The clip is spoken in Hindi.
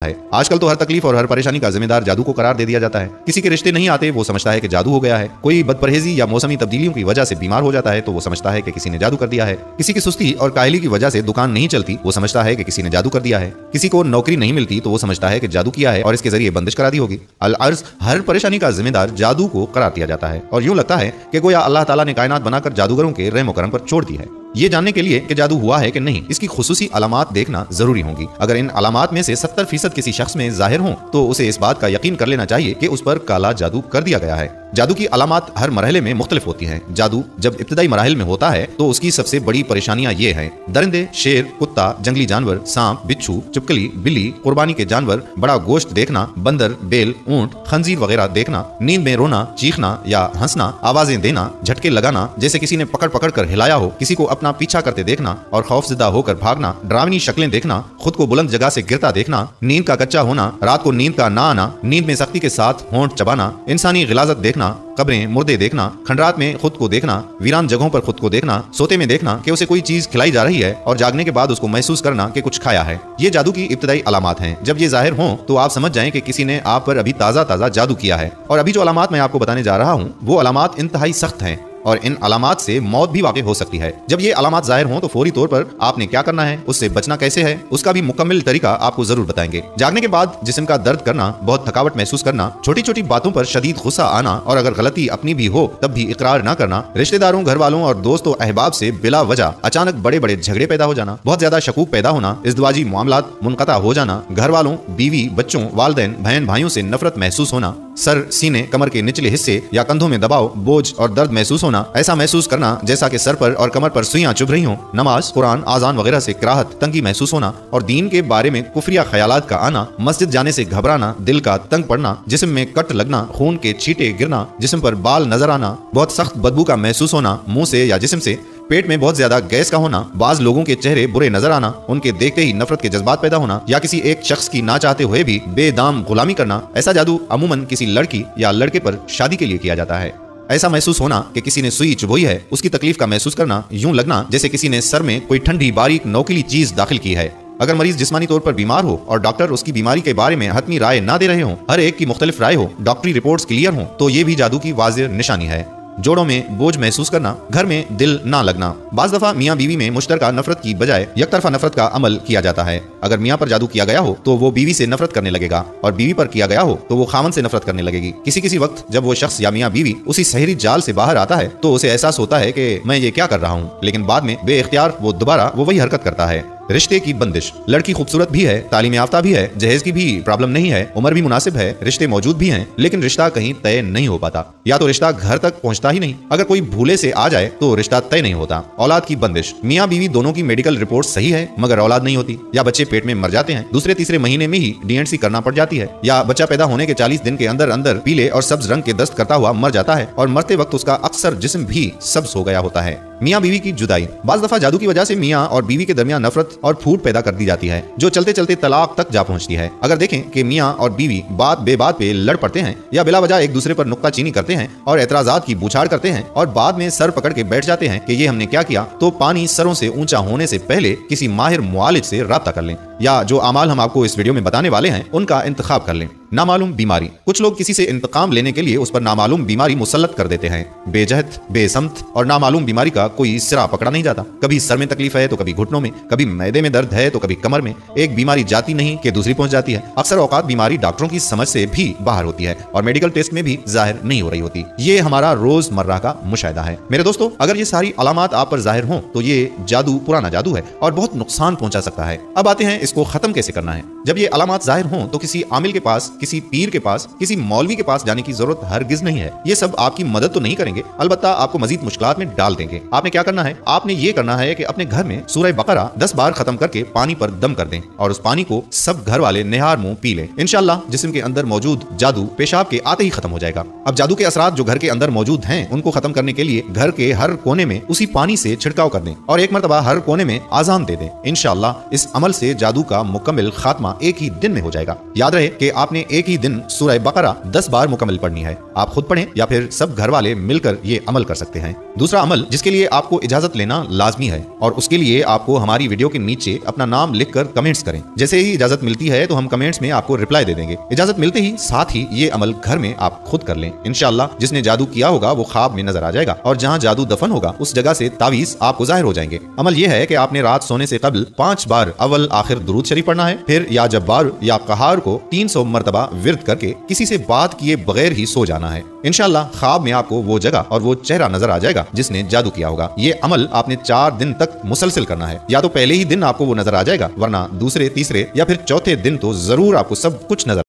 है। आजकल तो हर तकलीफ और हर परेशानी का जिम्मेदार जादू को करार दे दिया जाता है। किसी के रिश्ते नहीं आते, वो समझता है कि जादू हो गया है। कोई बदपरहेजी या मौसमी तब्दीलियों की वजह से बीमार हो जाता है तो वो समझता है कि किसी ने जादू कर दिया है। किसी की सुस्ती और काहली की वजह से दुकान नहीं चलती, वो समझता है कि किसी ने जादू कर दिया है। किसी को नौकरी नहीं मिलती तो वो समझता है कि जादू किया है और इसके जरिए बंदिश करा दी होगी। अल-अर्ज़, हर परेशानी का जिम्मेदार जादू को करार दिया जाता है और यूं लगता है कि गोया अल्लाह ताला ने कायनात बनाकर जादूगरों के रहम करम पर छोड़ दी है। ये जानने के लिए कि जादू हुआ है कि नहीं, इसकी खुसूसी अलामात देखना जरूरी होंगी। अगर इन अलामात में से 70% किसी शख्स में जाहिर हों तो उसे इस बात का यकीन कर लेना चाहिए कि उस पर काला जादू कर दिया गया है। जादू की अलामात हर मरहले में मुख्तलिफ होती हैं। जादू जब इब्तदाई मराहिल में होता है तो उसकी सबसे बड़ी परेशानियां ये हैं: दरिंदे, शेर, कुत्ता, जंगली जानवर, सांप, बिच्छू, चिपकली, बिल्ली, कुर्बानी के जानवर, बड़ा गोश्त देखना, बंदर, बेल, ऊंट, खंजीर वगैरह देखना, नींद में रोना, चीखना या हंसना, आवाजें देना, झटके लगाना जैसे किसी ने पकड़ पकड़ कर हिलाया हो, किसी को अपना पीछा करते देखना और खौफजदा होकर भागना, डरावनी शक्लें देखना, खुद को बुलंद जगह से गिरता देखना, नींद का कच्चा होना, रात को नींद का ना आना, नींद में सख्ती के साथ होंठ चबाना, इंसानी गिलाजत देखना, कब्रें, मुर्दे देखना, खंडरात में खुद को देखना, वीरान जगहों पर खुद को देखना, सोते में देखना कि उसे कोई चीज खिलाई जा रही है और जागने के बाद उसको महसूस करना कि कुछ खाया है। ये जादू की इब्तदाई अलामात हैं। जब ये जाहिर हों तो आप समझ जाएं कि किसी ने आप पर अभी ताज़ा ताज़ा जादू किया है। और अभी जो अलामात मैं आपको बताने जा रहा हूँ वो अलामात इंतहाई सख्त हैं और इन अलामात से मौत भी वाक़ई हो सकती है। जब ये अलामात जाहिर हों तो फौरी तौर पर आपने क्या करना है, उससे बचना कैसे है, उसका भी मुकम्मल तरीका आपको जरूर बताएंगे। जागने के बाद जिस्म का दर्द करना, बहुत थकावट महसूस करना, छोटी छोटी बातों पर शदीद गुस्सा आना और अगर गलती अपनी भी हो तब भी इकरार न करना, रिश्तेदारों, घर वालों और दोस्तों अहबाब से बिला वजह अचानक बड़े बड़े झगड़े पैदा हो जाना, बहुत ज्यादा शकूक पैदा होना, इज़्दिवाजी मामलात मुनक़ता हो जाना, घर वालों, बीवी, बच्चों, वालिदैन, बहन भाइयों से नफरत महसूस होना, सर, सीने, कमर के निचले हिस्से या कंधों में दबाव, बोझ और दर्द महसूस होना, ऐसा महसूस करना जैसा कि सर पर और कमर पर सुइयां चुभ रही हों, नमाज, कुरान, आजान वगैरह से कराहत, तंगी महसूस होना और दीन के बारे में कुफरिया ख्यालात का आना, मस्जिद जाने से घबराना, दिल का तंग पड़ना, जिस्म में कट लगना, खून के छींटे गिरना, जिस्म पर बाल नजर आना, बहुत सख्त बदबू का महसूस होना मुंह से या जिस्म से, पेट में बहुत ज्यादा गैस का होना, बाज लोगों के चेहरे बुरे नजर आना, उनके देखते ही नफरत के जज्बात पैदा होना या किसी एक शख्स की ना चाहते हुए भी बेदाम गुलामी करना। ऐसा जादू अमूमन किसी लड़की या लड़के पर शादी के लिए किया जाता है। ऐसा महसूस होना कि किसी ने सुई चुभोई है, उसकी तकलीफ का महसूस करना, यूं लगना जैसे किसी ने सर में कोई ठंडी बारीक नोकीली चीज दाखिल की है। अगर मरीज जिस्मानी तौर पर बीमार हो और डॉक्टर उसकी बीमारी के बारे में हतमी राय ना दे रहे हो, हर एक की मुख्तलिफ राय हो, डॉक्टरी रिपोर्ट्स क्लियर हो, तो ये भी जादू की वाज़ेह निशानी है। जोड़ों में बोझ महसूस करना, घर में दिल ना लगना। बाज दफा मियाँ बीवी में मुश्तरका नफरत की बजाय यकतरफा नफरत का अमल किया जाता है। अगर मियाँ पर जादू किया गया हो तो वो बीवी से नफरत करने लगेगा और बीवी पर किया गया हो तो वो खामन से नफरत करने लगेगी। किसी किसी वक्त जब वो शख्स या मियाँ बीवी उसी सहरी जाल से बाहर आता है तो उसे एहसास होता है कि मैं ये क्या कर रहा हूँ, लेकिन बाद में बेइख्तियार वो दोबारा वही हरकत करता है। रिश्ते की बंदिश। लड़की खूबसूरत भी है, तालीम याफ्ता भी है, जहेज की भी प्रॉब्लम नहीं है, उम्र भी मुनासिब है, रिश्ते मौजूद भी हैं, लेकिन रिश्ता कहीं तय नहीं हो पाता या तो रिश्ता घर तक पहुंचता ही नहीं। अगर कोई भूले से आ जाए तो रिश्ता तय नहीं होता। औलाद की बंदिश। मियाँ बीवी दोनों की मेडिकल रिपोर्ट सही है मगर औलाद नहीं होती, या बच्चे पेट में मर जाते हैं, दूसरे तीसरे महीने में ही डीएनसी करना पड़ जाती है, या बच्चा पैदा होने के 40 दिन के अंदर अंदर पीले और सब्ज रंग के दस्त करता हुआ मर जाता है और मरते वक्त उसका अक्सर जिस्म भी सब्ज हो गया होता है। मियाँ बीवी की जुदाई। बाज दफा जादू की वजह से मियाँ और बीवी के दरमियान नफरत और फूट पैदा कर दी जाती है जो चलते चलते तलाक तक जा पहुंचती है। अगर देखें कि मियाँ और बीवी बात बेबात पे लड़ पड़ते हैं या बिला वजह एक दूसरे पर नुक्ताचीनी करते हैं और एतराजात की बूछाड़ करते हैं और बाद में सर पकड़ के बैठ जाते हैं कि ये हमने क्या किया, तो पानी सरों से ऊंचा होने से पहले किसी माहिर मुआलिज से राब्ता कर लें या जो अमाल हम आपको इस वीडियो में बताने वाले हैं उनका इंतखाब कर लें। नामालूम बीमारी। कुछ लोग किसी से इंतकाम लेने के लिए उस पर नामालूम बीमारी मुसल्लत कर देते हैं। बेजहत, बेसमत और नामालूम बीमारी का कोई सिरा पकड़ा नहीं जाता। कभी सर में तकलीफ है तो कभी घुटनों में, कभी मैदे में दर्द है तो कभी कमर में। एक बीमारी जाती नहीं कि दूसरी पहुंच जाती है। अक्सर औकात बीमारी डॉक्टरों की समझ से भी बाहर होती है और मेडिकल टेस्ट में भी जाहिर नहीं हो रही होती। ये हमारा रोजमर्रा का मुशाहिदा है। मेरे दोस्तों, अगर ये सारी अलामात आप पर जाहिर हों तो ये जादू पुराना जादू है और बहुत नुकसान पहुंचा सकता है। अब आते हैं इसको खत्म कैसे करना है। जब ये अलामात जाहिर हों तो किसी आमिल के पास, किसी पीर के पास, किसी मौलवी के पास जाने की जरूरत हरगिज नहीं है। ये सब आपकी मदद तो नहीं करेंगे, अलबत्ता आपको मजीद मुश्किलात में डाल देंगे। आपने क्या करना है, आपने ये करना है कि अपने घर में सूरह बकरा 10 बार खत्म करके पानी पर दम कर दें और उस पानी को सब घर वाले निहार मुंह पी लें। इंशाअल्लाह जिस्म के अंदर मौजूद जादू पेशाब के आते ही खत्म हो जाएगा। अब जादू के असरात जो घर के अंदर मौजूद हैं उनको खत्म करने के लिए घर के हर कोने में उसी पानी से छिड़काव कर दें और एक मरतबा हर कोने में आजान दे दें। इंशाअल्लाह इस अमल से जादू का मुकम्मल खात्मा एक ही दिन में हो जाएगा। याद रहे कि आपने एक ही दिन सूरह बकरा 10 बार मुकम्मल पढ़नी है। आप खुद पढ़ें या फिर सब घर वाले मिलकर ये अमल कर सकते हैं। दूसरा अमल जिसके लिए आपको इजाजत लेना लाजमी है और उसके लिए आपको हमारी वीडियो के नीचे अपना नाम लिखकर कमेंट्स करें। जैसे ही इजाजत मिलती है तो हम कमेंट्स में आपको रिप्लाई दे देंगे। इजाजत मिलते ही साथ ही ये अमल घर में आप खुद कर लें। इंशाअल्लाह जिसने जादू किया होगा वो ख्वाब में नजर आ जाएगा और जहाँ जादू दफन होगा उस जगह से तावीज आपको जाहिर हो जाएंगे। अमल ये है कि आपने रात सोने से कबल 5 बार अव्वल आखिर दुरूद शरीफ पढ़ना है, फिर या जब्बार या कहार को 300 मरतबा विर्द करके किसी से बात किए बगैर ही सो जाना है। इंशाअल्लाह ख्वाब में आपको वो जगह और वो चेहरा नजर आ जाएगा जिसने जादू किया होगा। ये अमल आपने 4 दिन तक मुसलसल करना है। या तो पहले ही दिन आपको वो नजर आ जाएगा, वरना दूसरे, तीसरे या फिर चौथे दिन तो जरूर आपको सब कुछ नजर